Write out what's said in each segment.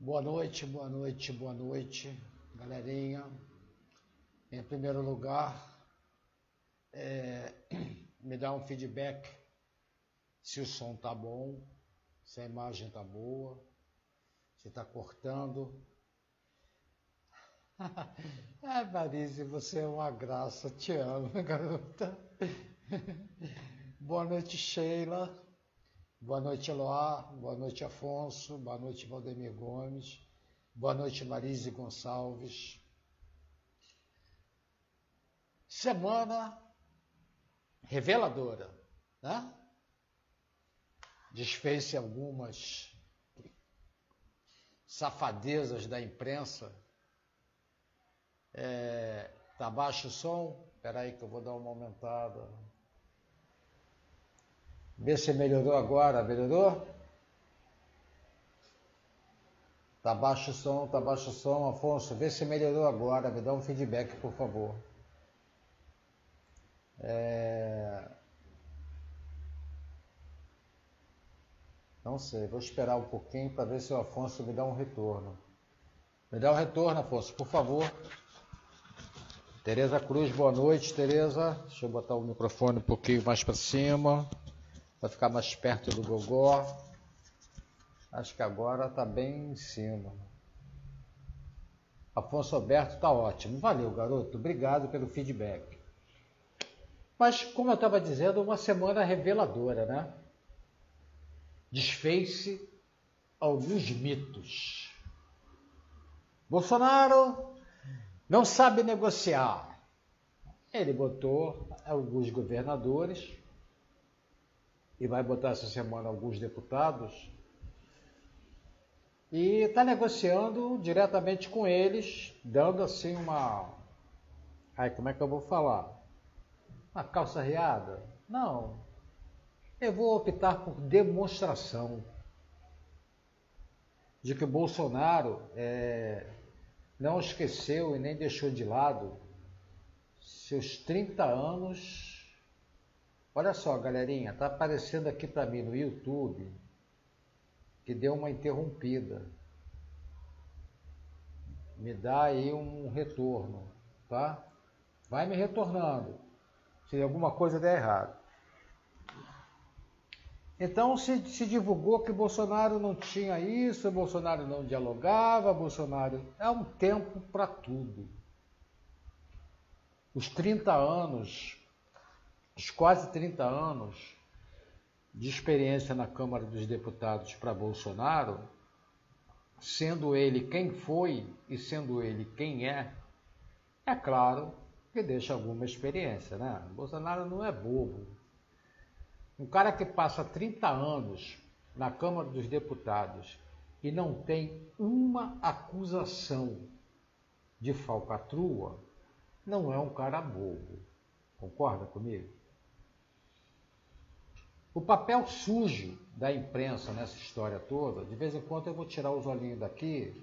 Boa noite, boa noite, boa noite, galerinha. Em primeiro lugar, me dá um feedback se o som tá bom, se a imagem tá boa, se tá cortando. Marise, você é uma graça, te amo, garota. Boa noite, Sheila. Boa noite, Eloá. Boa noite, Afonso. Boa noite, Valdemir Gomes. Boa noite, Marise Gonçalves. Semana reveladora, né? Desfez-se algumas safadezas da imprensa. Tá baixo o som? Espera aí que eu vou dar uma aumentada. Vê se melhorou agora. Melhorou? Tá baixo o som, Afonso. Vê se melhorou agora. Me dá um feedback, por favor. Não sei, vou esperar um pouquinho para ver se o Afonso me dá um retorno. Me dá um retorno, Afonso, por favor. Tereza Cruz, boa noite, Tereza. Deixa eu botar o microfone um pouquinho mais para cima, para ficar mais perto do gogó. Acho que agora está bem em cima. Afonso Alberto está ótimo. Valeu, garoto. Obrigado pelo feedback. Mas, como eu estava dizendo, uma semana reveladora, né? Desfez-se alguns mitos. Bolsonaro não sabe negociar. Ele botou alguns governadores e vai botar essa semana alguns deputados e está negociando diretamente com eles, dando assim uma... como é que eu vou falar? Uma calça riada? Não. Eu vou optar por demonstração de que o Bolsonaro não esqueceu e nem deixou de lado seus 30 anos. Olha só, galerinha, tá aparecendo aqui para mim no YouTube que deu uma interrompida. Me dá aí um retorno, tá? Vai me retornando se alguma coisa der errado. Então se divulgou que Bolsonaro não tinha isso, Bolsonaro não dialogava, Bolsonaro... É um tempo para tudo. Os 30 anos, os quase 30 anos de experiência na Câmara dos Deputados para Bolsonaro, sendo ele quem foi e sendo ele quem é claro que deixa alguma experiência, né? Bolsonaro não é bobo. Um cara que passa 30 anos na Câmara dos Deputados e não tem uma acusação de falcatrua, não é um cara bobo. Concorda comigo? O papel sujo da imprensa nessa história toda, de vez em quando eu vou tirar os olhinhos daqui,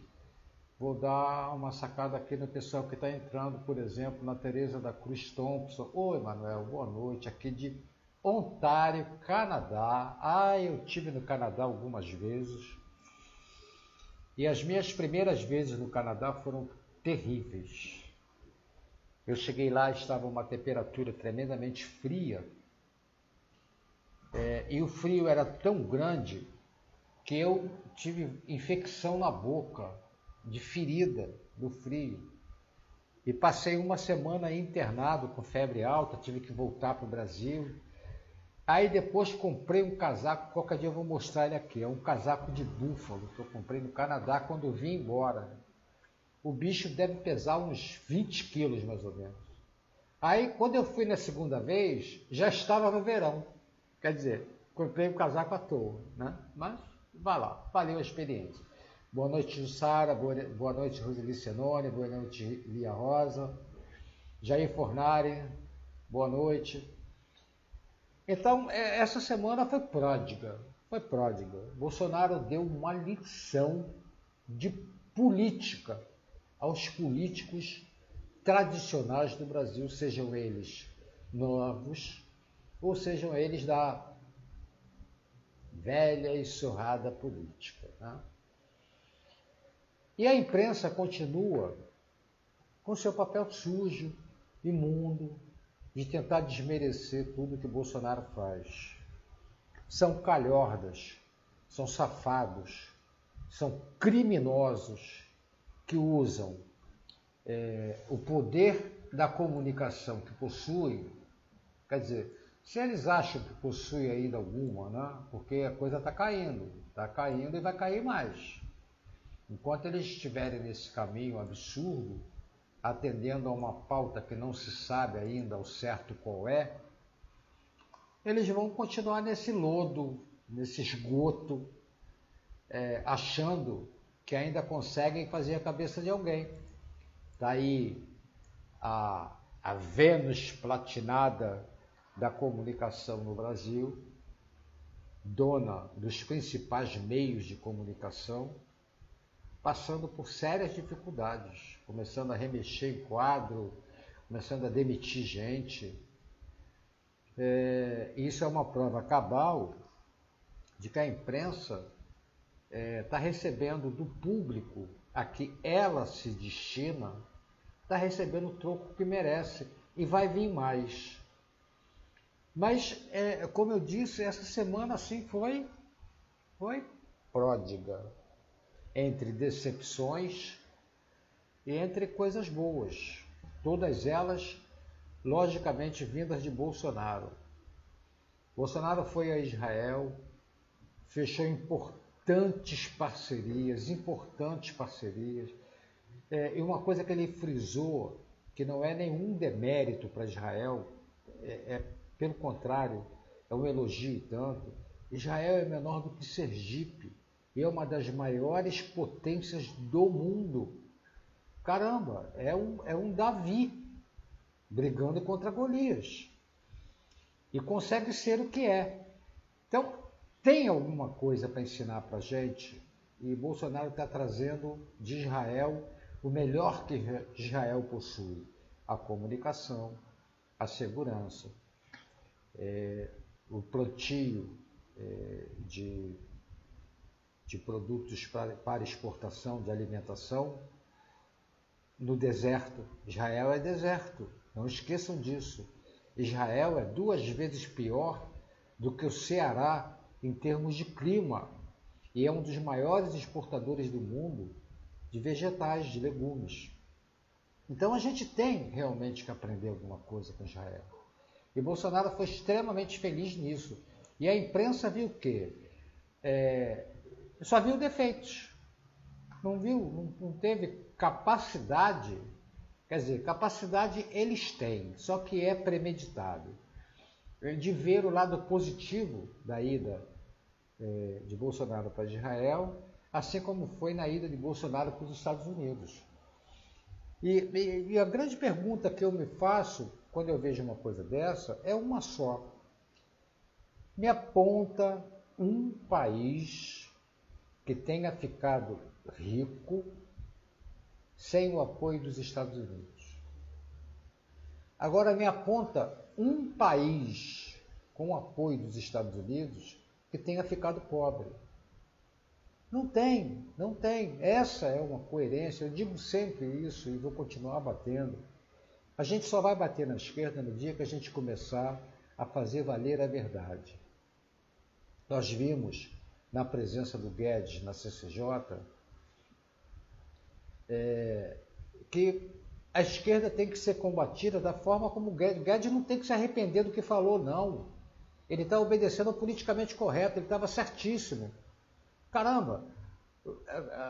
vou dar uma sacada aqui no pessoal que está entrando, por exemplo, na Tereza da Cruz Thompson. Oi, Manuel, boa noite, aqui de Ontário, Canadá. Eu tive no Canadá algumas vezes. E as minhas primeiras vezes no Canadá foram terríveis. Eu cheguei lá, estava uma temperatura tremendamente fria. E o frio era tão grande que eu tive infecção na boca, de ferida do frio. E passei uma semana internado com febre alta, tive que voltar para o Brasil. Aí depois comprei um casaco, qualquer dia eu vou mostrar ele aqui, é um casaco de búfalo que eu comprei no Canadá quando eu vim embora. O bicho deve pesar uns 20 quilos mais ou menos. Aí quando eu fui na segunda vez, já estava no verão. Quer dizer, comprei um casaco à toa, né? Mas vai lá, valeu a experiência. Boa noite, Jussara, boa noite, Roseli Senone, boa noite, Lia Rosa, Jair Fornari, boa noite. Então, essa semana foi pródiga. Bolsonaro deu uma lição de política aos políticos tradicionais do Brasil, sejam eles novos ou sejam eles da velha e surrada política, né? E a imprensa continua com seu papel sujo, imundo, de tentar desmerecer tudo que Bolsonaro faz. São calhordas, são safados, são criminosos que usam o poder da comunicação que possuem. Quer dizer, se eles acham que possuem ainda alguma, né? Porque a coisa está caindo e vai cair mais. Enquanto eles estiverem nesse caminho absurdo, atendendo a uma pauta que não se sabe ainda ao certo qual é, eles vão continuar nesse lodo, nesse esgoto, achando que ainda conseguem fazer a cabeça de alguém. Daí a Vênus platinada da comunicação no Brasil, dona dos principais meios de comunicação, passando por sérias dificuldades, começando a remexer em quadro, começando a demitir gente. Isso é uma prova cabal de que a imprensa está recebendo do público a que ela se destina, está recebendo o troco que merece e vai vir mais. Mas, como eu disse, essa semana assim foi pródiga, entre decepções e entre coisas boas, todas elas logicamente vindas de Bolsonaro. Bolsonaro foi a Israel, fechou importantes parcerias, e uma coisa que ele frisou, que não é nenhum demérito para Israel, pelo contrário, é um elogio e tanto. Israel é menor do que Sergipe e é uma das maiores potências do mundo. Caramba, é um Davi brigando contra Golias. E consegue ser o que é. Então, tem alguma coisa para ensinar para a gente, e Bolsonaro está trazendo de Israel o melhor que Israel possui: a comunicação, a segurança, o plantio de produtos para exportação, de alimentação no deserto. Israel é deserto, não esqueçam disso. Israel é 2 vezes pior do que o Ceará em termos de clima e é um dos maiores exportadores do mundo de vegetais, de legumes. Então a gente tem realmente que aprender alguma coisa com Israel. E Bolsonaro foi extremamente feliz nisso. E a imprensa viu o quê? Só viu defeitos. Não teve capacidade. Quer dizer, capacidade eles têm, só que é premeditado, de ver o lado positivo da ida de Bolsonaro para Israel, assim como foi na ida de Bolsonaro para os Estados Unidos. E a grande pergunta que eu me faço quando eu vejo uma coisa dessa é uma só. Me aponta um país que tenha ficado rico sem o apoio dos Estados Unidos. Agora me aponta um país com o apoio dos Estados Unidos que tenha ficado pobre. Não tem. Essa é uma coerência, eu digo sempre isso e vou continuar batendo. A gente só vai bater na esquerda no dia que a gente começar a fazer valer a verdade. Nós vimos, na presença do Guedes na CCJ, que a esquerda tem que ser combatida da forma como o Guedes. O Guedes não tem que se arrepender do que falou, não. Ele está obedecendo ao politicamente correto, ele estava certíssimo. Caramba,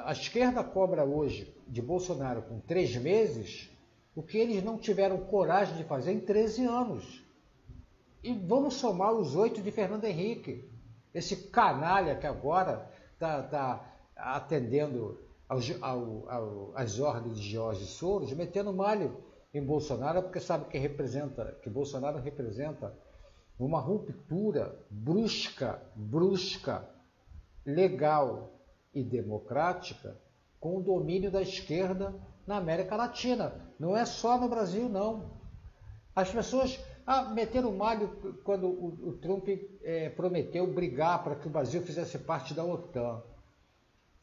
a esquerda cobra hoje de Bolsonaro com 3 meses o que eles não tiveram coragem de fazer em 13 anos. E vamos somar os 8 de Fernando Henrique. Esse canalha que agora está atendendo às ordens de Jorge Soros, metendo malho em Bolsonaro, porque sabe que Bolsonaro representa uma ruptura brusca, legal e democrática com o domínio da esquerda na América Latina. Não é só no Brasil, não. As pessoas meteram malho quando o Trump prometeu brigar para que o Brasil fizesse parte da OTAN.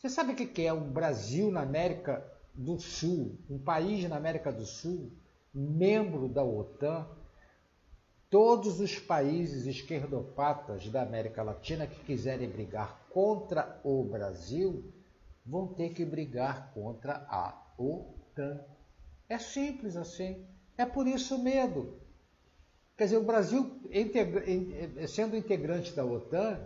Você sabe o que é o Brasil na América do Sul, um país na América do Sul, membro da OTAN? Todos os países esquerdopatas da América Latina que quiserem brigar contra o Brasil vão ter que brigar contra a OTAN. É simples assim. É por isso o medo. Quer dizer, o Brasil, sendo integrante da OTAN,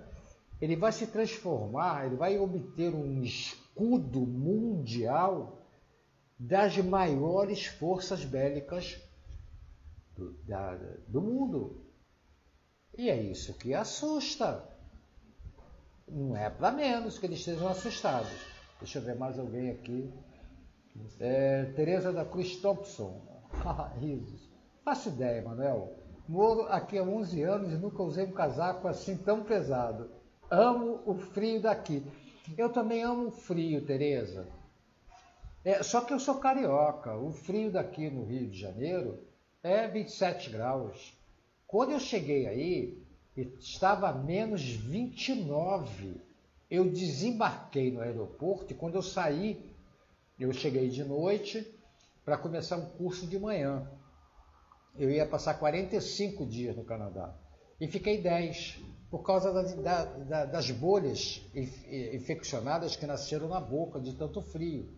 ele vai se transformar, ele vai obter um escudo mundial das maiores forças bélicas do mundo. E é isso que assusta. Não é para menos que eles estejam assustados. Deixa eu ver mais alguém aqui. Tereza da Cruz Thompson. Risos. Faço ideia, Manuel. Moro aqui há 11 anos e nunca usei um casaco assim tão pesado. Amo o frio daqui. Eu também amo o frio, Tereza. Só que eu sou carioca. O frio daqui no Rio de Janeiro é 27 graus. Quando eu cheguei aí, estava a menos 29. Eu desembarquei no aeroporto e quando eu saí, eu cheguei de noite para começar um curso de manhã. Eu ia passar 45 dias no Canadá. E fiquei 10, por causa das bolhas infeccionadas que nasceram na boca de tanto frio.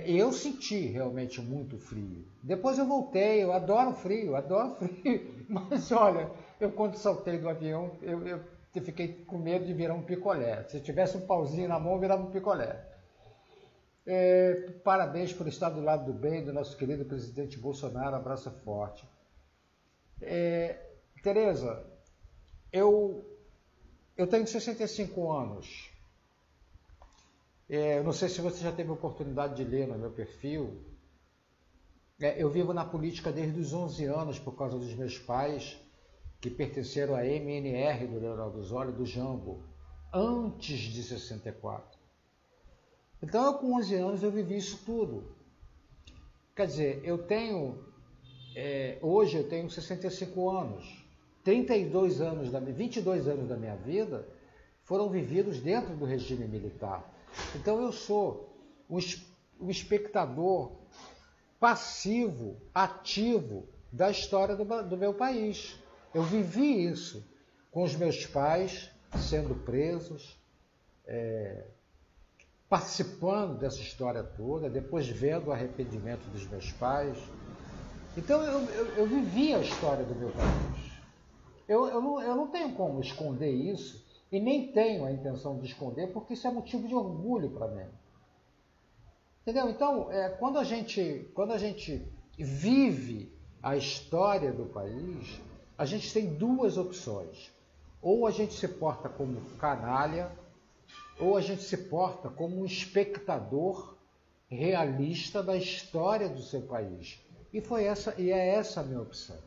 Eu senti realmente muito frio. Depois eu voltei, eu adoro frio, mas olha, eu quando saltei do avião, eu fiquei com medo de virar um picolé. Se tivesse um pauzinho na mão, eu virava um picolé. Parabéns por estar do lado do bem do nosso querido presidente Bolsonaro, abraço forte. Tereza, eu tenho 65 anos. Eu não sei se você já teve a oportunidade de ler no meu perfil. Eu vivo na política desde os 11 anos por causa dos meus pais, que pertenceram à MNR do Leonardo Osório, do Jambo, antes de 64. Então, com 11 anos, eu vivi isso tudo. Quer dizer, hoje eu tenho 65 anos. 22 anos da minha vida foram vividos dentro do regime militar. Então eu sou um espectador passivo, ativo da história do meu país. Eu vivi isso com os meus pais sendo presos, participando dessa história toda, depois vendo o arrependimento dos meus pais. Então eu vivi a história do meu país. Eu não tenho como esconder isso e nem tenho a intenção de esconder, porque isso é motivo de orgulho para mim. Entendeu? Então, quando a gente vive a história do país, a gente tem duas opções. Ou a gente se porta como canalha, ou a gente se porta como um espectador realista da história do seu país. E é essa a minha opção.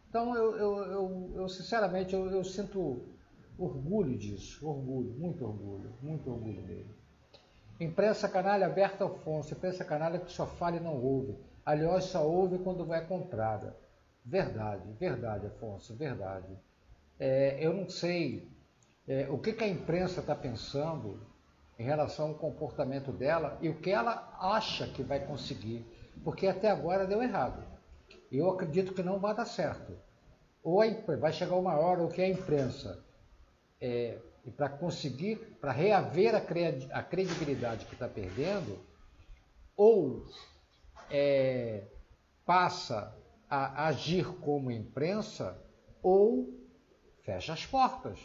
Então, eu sinceramente, eu sinto orgulho disso, muito orgulho dele. Imprensa canalha, Berta Afonso, imprensa canalha que só fala e não ouve. Aliás, só ouve quando é comprada. Verdade, Afonso, verdade. Eu não sei o que a imprensa está pensando em relação ao comportamento dela e o que ela acha que vai conseguir, porque até agora deu errado. E eu acredito que não vai dar certo. Ou vai chegar uma hora que a imprensa, para reaver a credibilidade que está perdendo, ou passa a agir como imprensa, ou fecha as portas.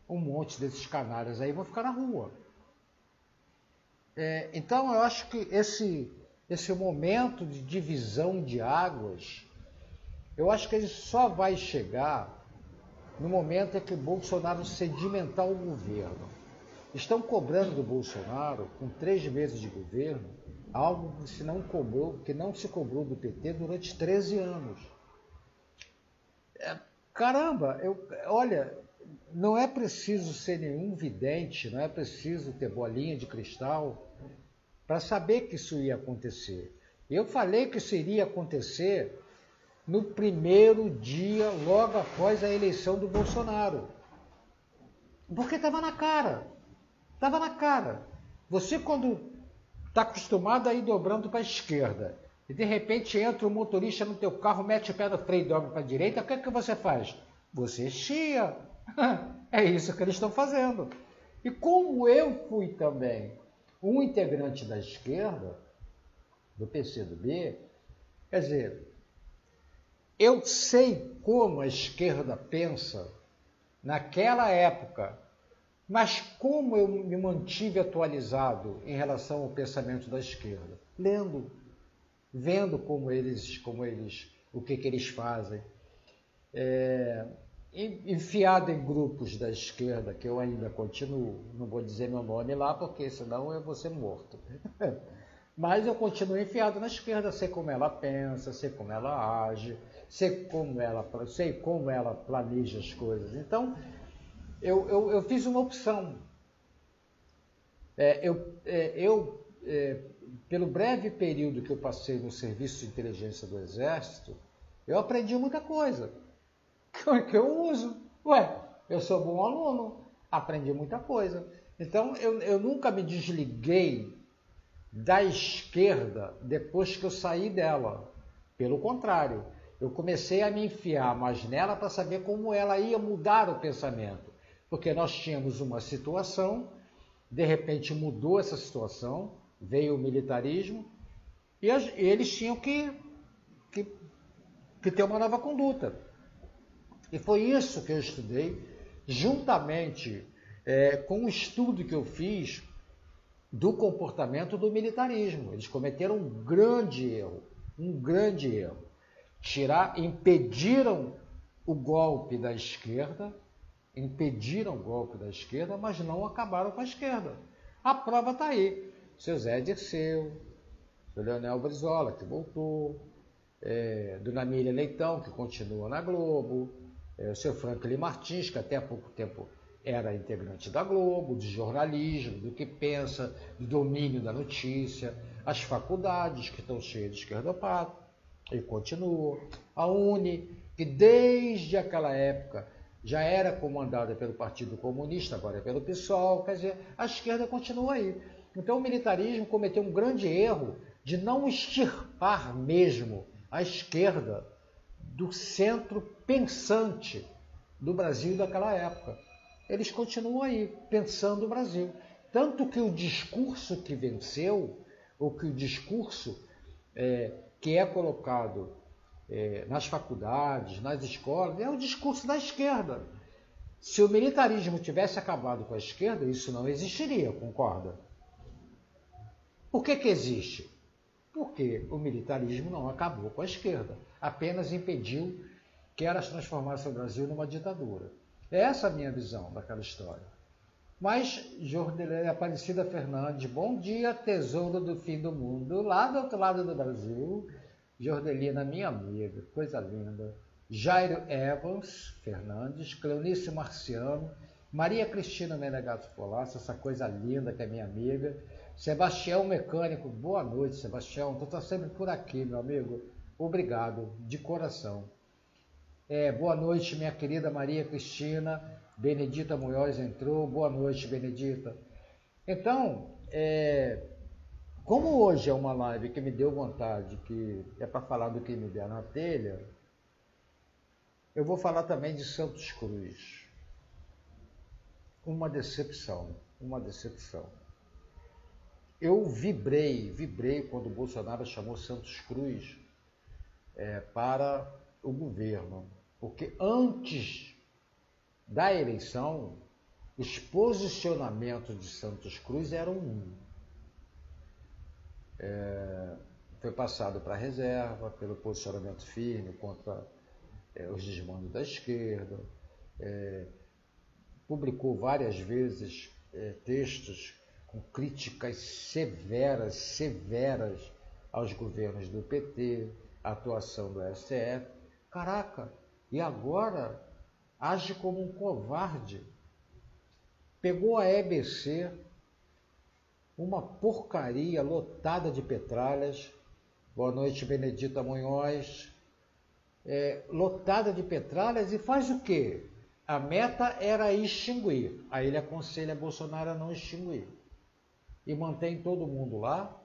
Um monte desses canalhas aí vão ficar na rua. Então eu acho que esse momento de divisão de águas, eu acho que ele só vai chegar no momento em que Bolsonaro sedimentar o governo. Estão cobrando do Bolsonaro, com 3 meses de governo, algo que não se cobrou do PT durante 13 anos. Caramba, olha, não é preciso ser nenhum vidente, não é preciso ter bolinha de cristal para saber que isso ia acontecer. Eu falei que isso iria acontecer no primeiro dia, logo após a eleição do Bolsonaro. Porque estava na cara. Estava na cara. Você, quando está acostumado a ir dobrando para a esquerda, e de repente entra o motorista no teu carro, mete o pé no freio e dobra para a direita, o que é que você faz? Você chia. É isso que eles estão fazendo. E como eu fui também um integrante da esquerda, do PCdoB, quer dizer, eu sei como a esquerda pensa naquela época, mas como eu me mantive atualizado em relação ao pensamento da esquerda? Lendo, vendo o que eles fazem, enfiado em grupos da esquerda, que eu ainda continuo, não vou dizer meu nome lá, porque senão eu vou ser morto. Mas eu continuo enfiado na esquerda, sei como ela pensa, sei como ela age, sei como ela planeja as coisas. Então, eu fiz uma opção. Pelo breve período que eu passei no serviço de inteligência do Exército, eu aprendi muita coisa que eu uso. Eu sou bom aluno, aprendi muita coisa. Então, eu nunca me desliguei da esquerda depois que eu saí dela. Pelo contrário, eu comecei a me enfiar mais nela para saber como ela ia mudar o pensamento. Porque nós tínhamos uma situação, de repente mudou essa situação, veio o militarismo, e eles tinham que ter uma nova conduta. E foi isso que eu estudei, juntamente com o estudo que eu fiz do comportamento do militarismo. Eles cometeram um grande erro. Impediram o golpe da esquerda, mas não acabaram com a esquerda. A prova está aí. Seu Zé Dirceu, seu Leonel Brizola, que voltou, Dona Miriam Leitão, que continua na Globo, o seu Franklin Martins, que até há pouco tempo era integrante da Globo, de jornalismo, do que pensa, do domínio da notícia, as faculdades que estão cheias de esquerdopata, e continua. A UNE, que desde aquela época já era comandada pelo Partido Comunista, agora é pelo PSOL, quer dizer, a esquerda continua aí. Então o militarismo cometeu um grande erro de não extirpar mesmo a esquerda do centro pensante do Brasil daquela época. Eles continuam aí, pensando o Brasil. Tanto que o discurso que venceu, ou que o discurso que é colocado nas faculdades, nas escolas, é o discurso da esquerda. Se o militarismo tivesse acabado com a esquerda, isso não existiria, concorda? Por que existe? Porque o militarismo não acabou com a esquerda, apenas impediu que ela transformasse o Brasil numa ditadura. É essa a minha visão daquela história. Mas, Jordelene Aparecida Fernandes, bom dia, tesouro do fim do mundo, lá do outro lado do Brasil. Jordelina, minha amiga, coisa linda. Jairo Evans Fernandes, Cleonice Marciano, Maria Cristina Menegato Polasso, essa coisa linda que é minha amiga. Sebastião Mecânico, boa noite, Sebastião. Tu tá sempre por aqui, meu amigo. Obrigado, de coração. Boa noite, minha querida Maria Cristina. Benedita Munhoz entrou. Boa noite, Benedita. Então, como hoje é uma live que me deu vontade, que é para falar do que me der na telha, eu vou falar também de Santos Cruz. Uma decepção. Eu vibrei quando o Bolsonaro chamou Santos Cruz para o governo, porque antes da eleição, os posicionamentos de Santos Cruz eram foi passado para a reserva, pelo posicionamento firme contra os desmandos da esquerda, publicou várias vezes textos com críticas severas aos governos do PT, a atuação do STF. Caraca, e agora age como um covarde. Pegou a EBC, uma porcaria lotada de petralhas. Boa noite, Benedita Munhoz. Lotada de petralhas, e faz o quê? A meta era extinguir. Aí ele aconselha Bolsonaro a não extinguir. E mantém todo mundo lá.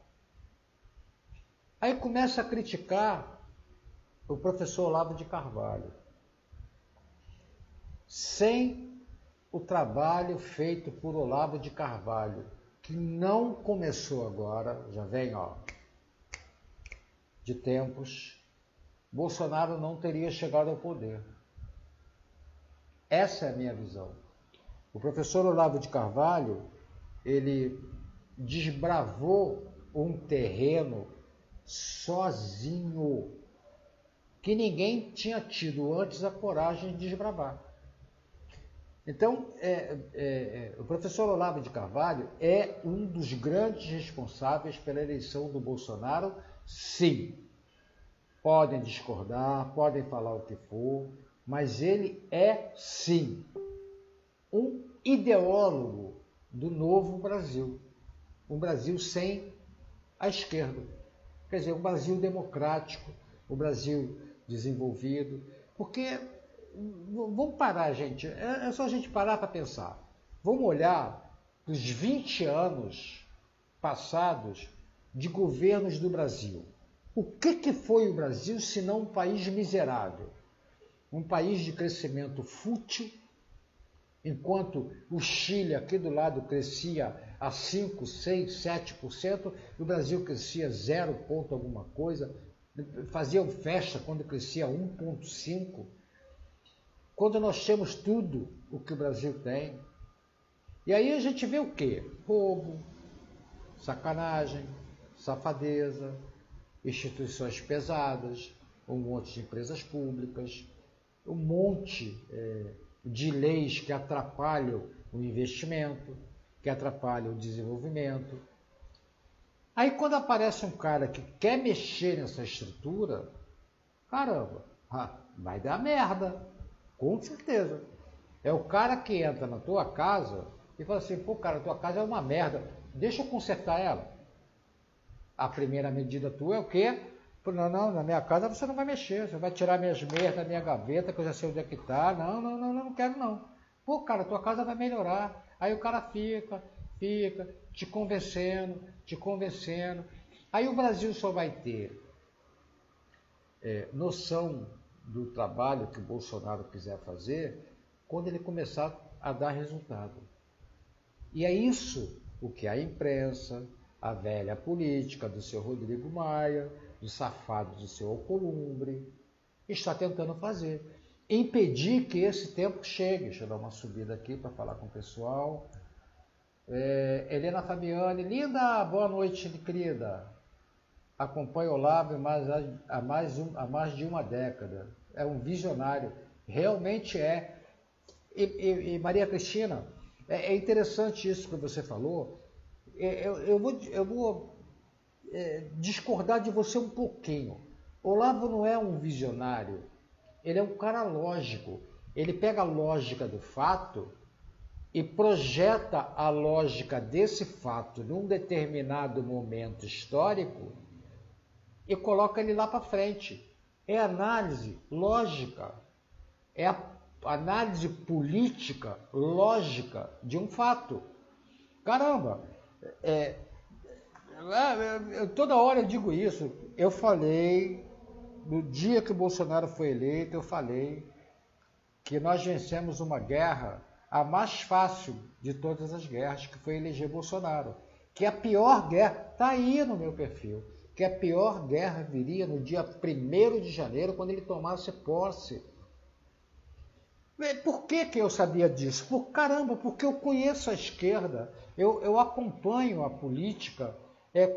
Aí começa a criticar o professor Olavo de Carvalho. Sem o trabalho feito por Olavo de Carvalho, que não começou agora, já vem de tempos, Bolsonaro não teria chegado ao poder. Essa é a minha visão. O professor Olavo de Carvalho, ele desbravou um terreno sozinho, que ninguém tinha tido antes a coragem de desbravar. Então, o professor Olavo de Carvalho é um dos grandes responsáveis pela eleição do Bolsonaro, sim. Podem discordar, podem falar o que for, mas ele é, sim, um ideólogo do novo Brasil. Um Brasil sem a esquerda. Quer dizer, um Brasil democrático, um Brasil desenvolvido. Porque, vamos parar, gente, é só a gente parar para pensar. Vamos olhar os 20 anos passados de governos do Brasil. O que foi o Brasil se não um país miserável? Um país de crescimento fútil, enquanto o Chile aqui do lado crescia a 5, 6, 7%, o Brasil crescia 0 ponto alguma coisa, faziam festa quando crescia 1,5%, quando nós temos tudo o que o Brasil tem. E aí a gente vê o quê? Roubo, sacanagem, safadeza, instituições pesadas, um monte de empresas públicas, um monte de leis que atrapalham o investimento, que atrapalham o desenvolvimento. Aí quando aparece um cara que quer mexer nessa estrutura, caramba, vai dar merda, com certeza. É o cara que entra na tua casa e fala assim, pô, cara, tua casa é uma merda, deixa eu consertar ela. A primeira medida tua é o quê? Não, na minha casa você não vai mexer, você vai tirar minhas meias da minha gaveta, que eu já sei onde é que tá. Não quero não. Pô, cara, tua casa vai melhorar. Aí o cara fica, te convencendo. Aí o Brasil só vai ter noção do trabalho que o Bolsonaro quiser fazer quando ele começar a dar resultado. E é isso o que a imprensa, a velha política do seu Rodrigo Maia, do safado do seu Alcolumbre, está tentando fazer. Impedir que esse tempo chegue. Deixa eu dar uma subida aqui para falar com o pessoal. Helena Fabiane, linda, boa noite, querida. Acompanho o Olavo há mais de uma década. É um visionário, realmente é. E Maria Cristina, é interessante isso que você falou. Eu vou discordar de você um pouquinho. Olavo não é um visionário, ele é um cara lógico. Ele pega a lógica do fato e projeta a lógica desse fato num determinado momento histórico e coloca ele lá para frente. É análise lógica, é a análise política lógica de um fato. Caramba, toda hora eu digo isso. Eu falei, no dia que o Bolsonaro foi eleito, eu falei que nós vencemos uma guerra, a mais fácil de todas as guerras, que foi eleger Bolsonaro. Que a pior guerra, está aí no meu perfil, que a pior guerra viria no dia 1º de janeiro, quando ele tomasse posse. Por que eu sabia disso? Porque eu conheço a esquerda, eu acompanho a política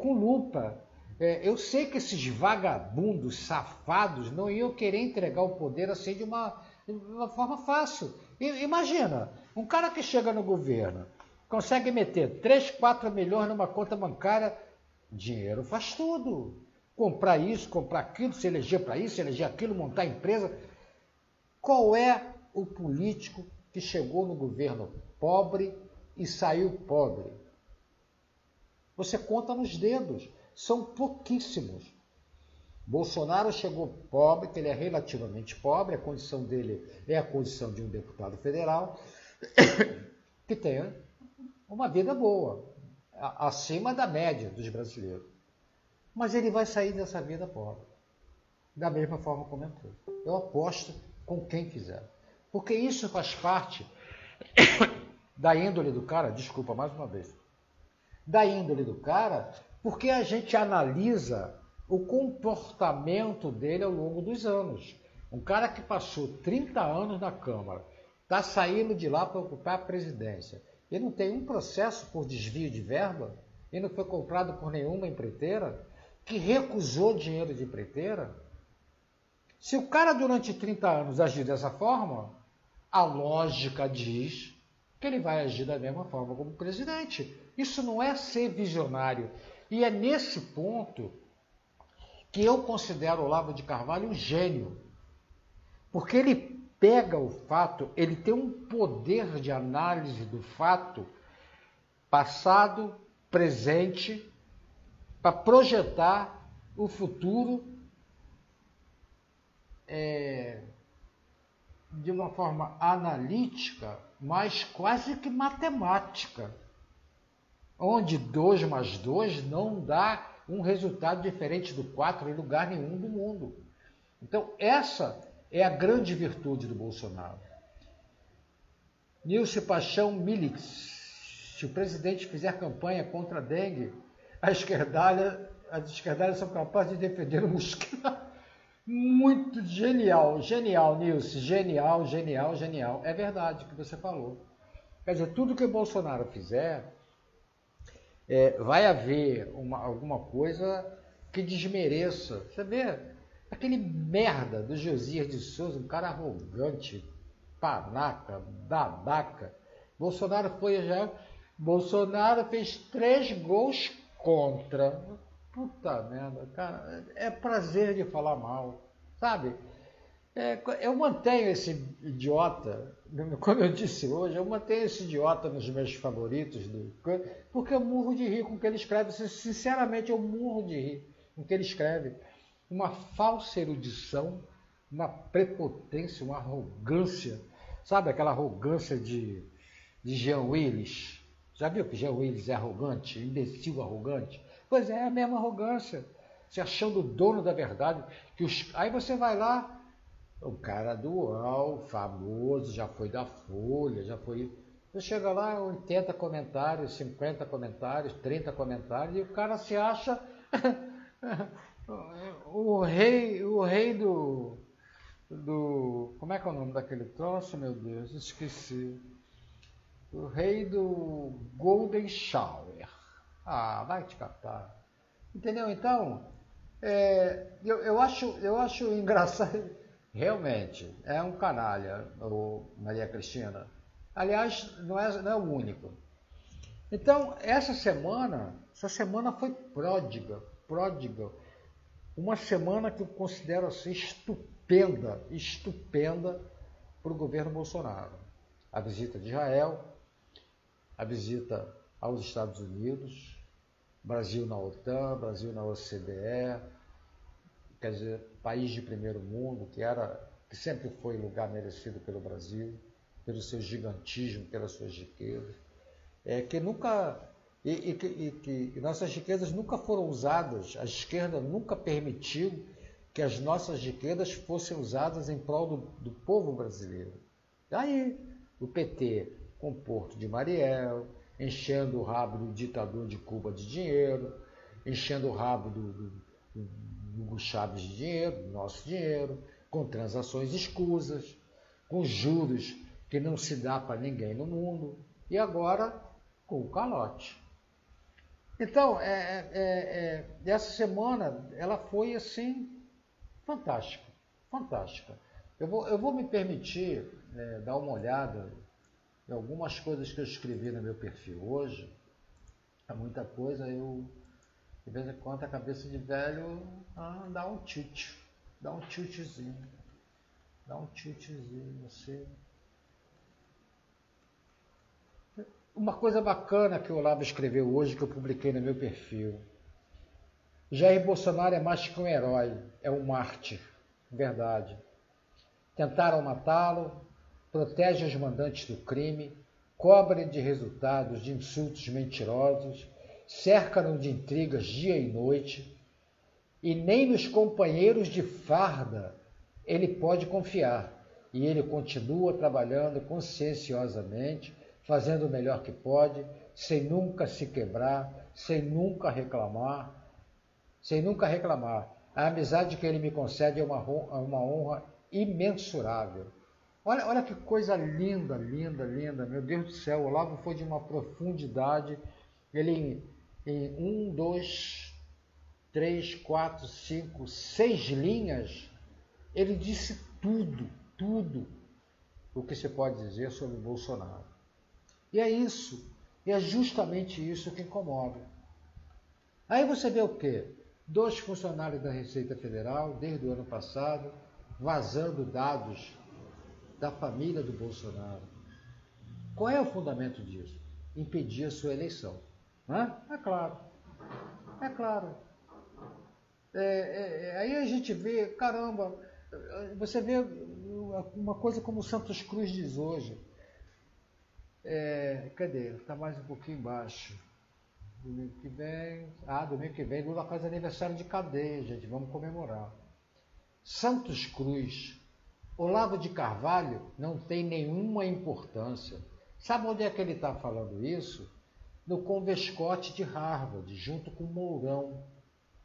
com lupa. Eu sei que esses vagabundos, safados, não iam querer entregar o poder assim de uma forma fácil. Imagina, um cara que chega no governo, consegue meter 3, 4 milhões numa conta bancária, dinheiro faz tudo. Comprar isso, comprar aquilo, se eleger para isso, se eleger aquilo, montar empresa. Qual é o político que chegou no governo pobre e saiu pobre? Você conta nos dedos, são pouquíssimos. Bolsonaro chegou pobre, que ele é relativamente pobre, a condição dele é a condição de um deputado federal, que tem uma vida boa, acima da média dos brasileiros. Mas ele vai sair dessa vida pobre, da mesma forma como entrou. Eu aposto com quem quiser. Porque isso faz parte da índole do cara, desculpa mais uma vez, da índole do cara, porque a gente analisa o comportamento dele ao longo dos anos. Um cara que passou 30 anos na Câmara, está saindo de lá para ocupar a presidência. Ele não tem um processo por desvio de verba, ele não foi comprado por nenhuma empreiteira, que recusou dinheiro de empreiteira. Se o cara durante 30 anos agir dessa forma, a lógica diz que ele vai agir da mesma forma como presidente. Isso não é ser visionário. E é nesse ponto que eu considero o Olavo de Carvalho um gênio. Porque ele pega o fato, ele tem um poder de análise do fato, passado, presente, para projetar o futuro de uma forma analítica, mas quase que matemática, onde 2 mais 2 não dá um resultado diferente do 4 em lugar nenhum do mundo. Então, essa é a grande virtude do Bolsonaro. Nilce Paixão Militz. Se o presidente fizer campanha contra a dengue, as esquerdalhas são capazes de defender o mosquito. Muito genial, Nilce, genial. É verdade o que você falou. Quer dizer, tudo que o Bolsonaro fizer, vai haver alguma coisa que desmereça. Você vê, aquele merda do Josias de Souza, um cara arrogante, panaca, babaca. Bolsonaro fez 3 gols contra. Puta merda, cara, é prazer de falar mal, sabe? Eu mantenho esse idiota, como eu disse hoje, eu mantenho esse idiota nos meus favoritos, porque eu morro de rir com o que ele escreve. Sinceramente, eu morro de rir com o que ele escreve. Uma falsa erudição, uma prepotência, uma arrogância, sabe aquela arrogância de Jean Willis? Já viu que Jean Willis é arrogante, imbecil arrogante? Pois é a mesma arrogância, se achando o dono da verdade. Aí você vai lá, o cara do UOL, famoso, já foi da Folha, já foi... Você chega lá, 80 comentários, 50 comentários, 30 comentários, e o cara se acha o rei do... Como é que é o nome daquele troço, meu Deus? Esqueci. O rei do Golden Shower. Ah, vai te catar. Entendeu? Então, eu acho engraçado. Realmente, é um canalha, o Maria Cristina. Aliás, não é o único. Então, essa semana foi pródiga. Uma semana que eu considero assim estupenda para o governo Bolsonaro. A visita de Israel, a visita aos Estados Unidos, Brasil na OTAN, Brasil na OCDE, quer dizer, país de primeiro mundo, que sempre foi lugar merecido pelo Brasil, pelo seu gigantismo, pelas suas riquezas, que nunca, que nossas riquezas nunca foram usadas, a esquerda nunca permitiu que as nossas riquezas fossem usadas em prol do povo brasileiro. Daí o PT com o Porto de Mariel, enchendo o rabo do ditador de Cuba de dinheiro, enchendo o rabo do Hugo Chávez de dinheiro, do nosso dinheiro, com transações escusas, com juros que não se dá para ninguém no mundo, e agora com o calote. Então, essa semana ela foi assim fantástica. Eu vou me permitir dar uma olhada em algumas coisas que eu escrevi no meu perfil hoje. É muita coisa, de vez em quando a cabeça de velho dá um tilt, dá um tiltzinho, você... Uma coisa bacana que o Olavo escreveu hoje, que eu publiquei no meu perfil. Jair Bolsonaro é mais que um herói, é um mártir, verdade. Tentaram matá-lo, protege os mandantes do crime, cobrem de resultados de insultos mentirosos, cercam-no de intrigas dia e noite, e nem nos companheiros de farda ele pode confiar. E ele continua trabalhando conscienciosamente, fazendo o melhor que pode, sem nunca se quebrar, sem nunca reclamar. A amizade que ele me concede é uma honra imensurável. Olha que coisa linda, linda, linda. Meu Deus do céu, o Olavo foi de uma profundidade. Ele em 1, 2, 3, 4, 5, 6 linhas, ele disse tudo o que se pode dizer sobre Bolsonaro. E é isso, e é justamente isso que incomoda. Aí você vê o quê? 2 funcionários da Receita Federal, desde o ano passado, vazando dados da família do Bolsonaro. Qual é o fundamento disso? Impedir a sua eleição. É claro. Aí a gente vê, caramba, você vê uma coisa como o Santos Cruz diz hoje. Cadê? Está mais um pouquinho embaixo. Domingo que vem, Lula faz aniversário de cadeia, gente, vamos comemorar. Santos Cruz, Olavo de Carvalho não tem nenhuma importância. Sabe onde é que ele está falando isso? No Convescote de Harvard, junto com Mourão,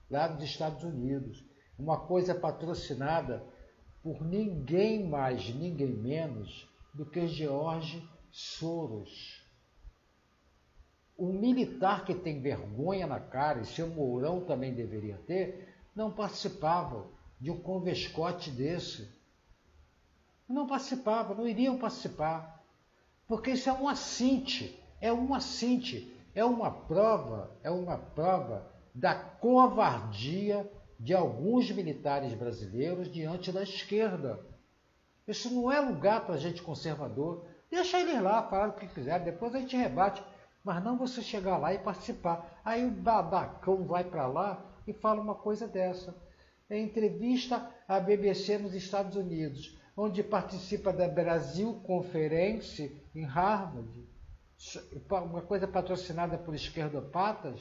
lá dos Estados Unidos. Uma coisa patrocinada por ninguém mais, ninguém menos do que George Soros. Um militar que tem vergonha na cara, e seu Mourão também deveria ter, não participava de um convescote desse. Não participavam, não iriam participar. Porque isso é um assinte, é uma prova da covardia de alguns militares brasileiros diante da esquerda. Isso não é lugar para gente conservador. Deixa eles lá, falar o que quiser, depois a gente rebate. Mas não você chegar lá e participar. Aí o babacão vai para lá e fala uma coisa dessa. Em entrevista à BBC nos Estados Unidos, onde participa da Brasil Conference em Harvard, uma coisa patrocinada por esquerdopatas,